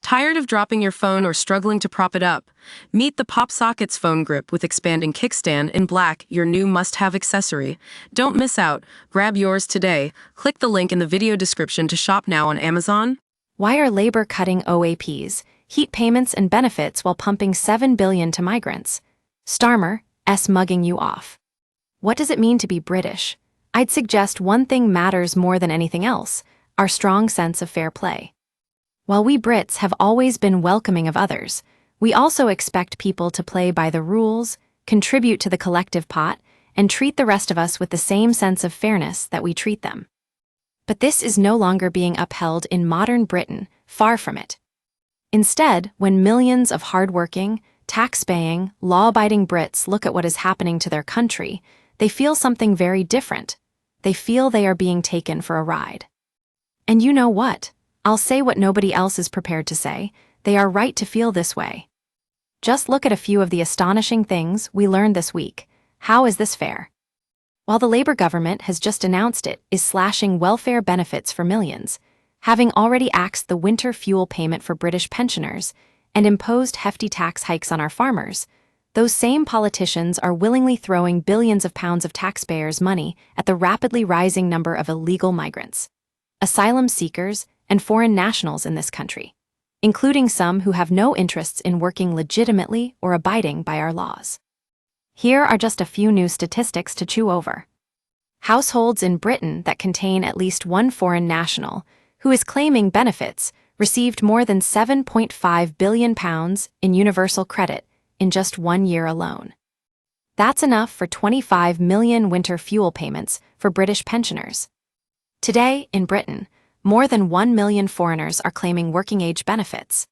Tired of dropping your phone or struggling to prop it up? Meet the Pop Sockets phone grip with expanding kickstand in black, your new must-have accessory. Don't miss out. Grab yours today. Click the link in the video description to shop now on Amazon. Why are labor-cutting OAPs, heat payments and benefits while pumping $7 billion to migrants? Starmer, mugging you off. What does it mean to be British? I'd suggest one thing matters more than anything else: our strong sense of fair play. While we Brits have always been welcoming of others, we also expect people to play by the rules, contribute to the collective pot, and treat the rest of us with the same sense of fairness that we treat them. But this is no longer being upheld in modern Britain, far from it. Instead, when millions of hardworking, tax-paying, law-abiding Brits look at what is happening to their country, they feel something very different. They feel they are being taken for a ride. And you know what? I'll say what nobody else is prepared to say: they are right to feel this way. Just look at a few of the astonishing things we learned this week. How is this fair? While the Labour government has just announced it is slashing welfare benefits for millions, having already axed the winter fuel payment for British pensioners, and imposed hefty tax hikes on our farmers, those same politicians are willingly throwing billions of pounds of taxpayers' money at the rapidly rising number of illegal migrants, asylum seekers, and foreign nationals in this country, including some who have no interests in working legitimately or abiding by our laws. Here are just a few new statistics to chew over. Households in Britain that contain at least one foreign national who is claiming benefits received more than £7.5 billion in universal credit in just 1 year alone. That's enough for 25 million winter fuel payments for British pensioners. Today, in Britain, more than 1 million foreigners are claiming working-age benefits.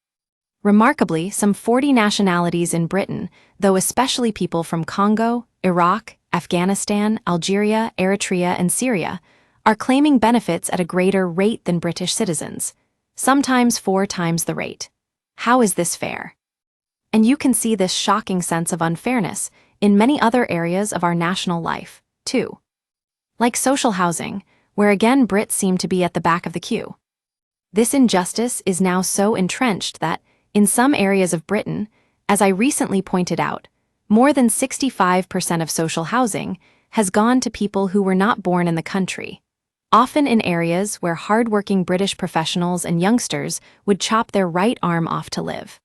Remarkably, some 40 nationalities in Britain, though especially people from Congo, Iraq, Afghanistan, Algeria, Eritrea, and Syria, are claiming benefits at a greater rate than British citizens, sometimes 4 times the rate. How is this fair? And you can see this shocking sense of unfairness in many other areas of our national life, too. Like social housing, where again Brits seem to be at the back of the queue. This injustice is now so entrenched that, in some areas of Britain, as I recently pointed out, more than 65% of social housing has gone to people who were not born in the country, often in areas where hard-working British professionals and youngsters would chop their right arm off to live.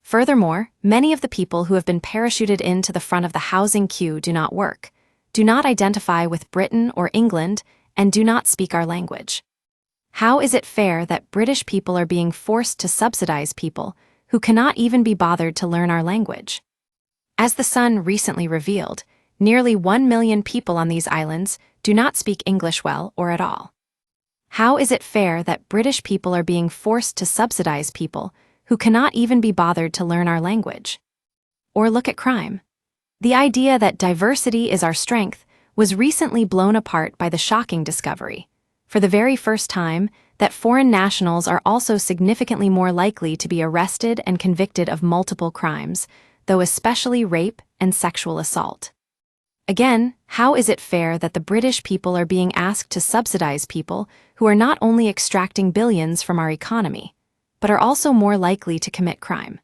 Furthermore, many of the people who have been parachuted into the front of the housing queue do not work, do not identify with Britain or England, and do not speak our language. How is it fair that British people are being forced to subsidize people who cannot even be bothered to learn our language? As The Sun recently revealed, nearly 1 million people on these islands do not speak English well or at all. How is it fair that British people are being forced to subsidize people who cannot even be bothered to learn our language? Or look at crime. The idea that diversity is our strength was recently blown apart by the shocking discovery, for the very first time, that foreign nationals are also significantly more likely to be arrested and convicted of multiple crimes, though especially rape and sexual assault. Again, how is it fair that the British people are being asked to subsidize people who are not only extracting billions from our economy, but are also more likely to commit crime?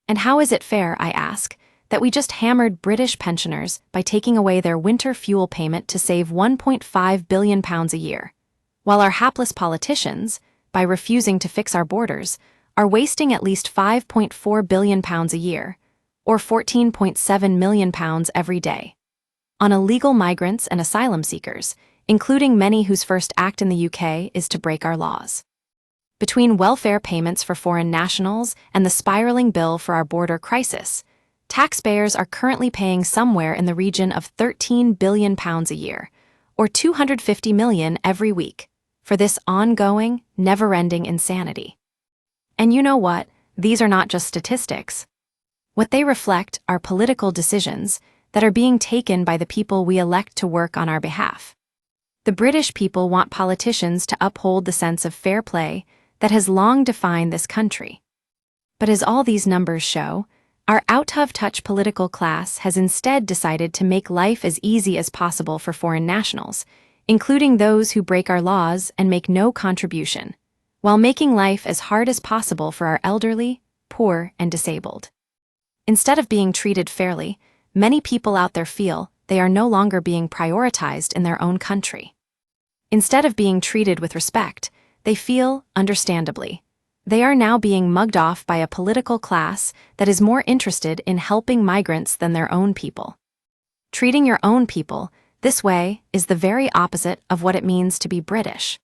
And how is it fair, I ask, that we just hammered British pensioners by taking away their winter fuel payment to save £1.5 billion a year, while our hapless politicians, by refusing to fix our borders, are wasting at least £5.4 billion a year, or £14.7 million every day, on illegal migrants and asylum seekers, including many whose first act in the UK is to break our laws. Between welfare payments for foreign nationals and the spiraling bill for our border crisis, taxpayers are currently paying somewhere in the region of £13 billion a year, or $250 million every week, for this ongoing, never-ending insanity. And you know what? These are not just statistics. What they reflect are political decisions that are being taken by the people we elect to work on our behalf. The British people want politicians to uphold the sense of fair play that has long defined this country. But as all these numbers show, our out-of-touch political class has instead decided to make life as easy as possible for foreign nationals, including those who break our laws and make no contribution, while making life as hard as possible for our elderly, poor, and disabled. Instead of being treated fairly, many people out there feel they are no longer being prioritized in their own country. Instead of being treated with respect, they feel, understandably, they are now being mugged off by a political class that is more interested in helping migrants than their own people. Treating your own people this way is the very opposite of what it means to be British.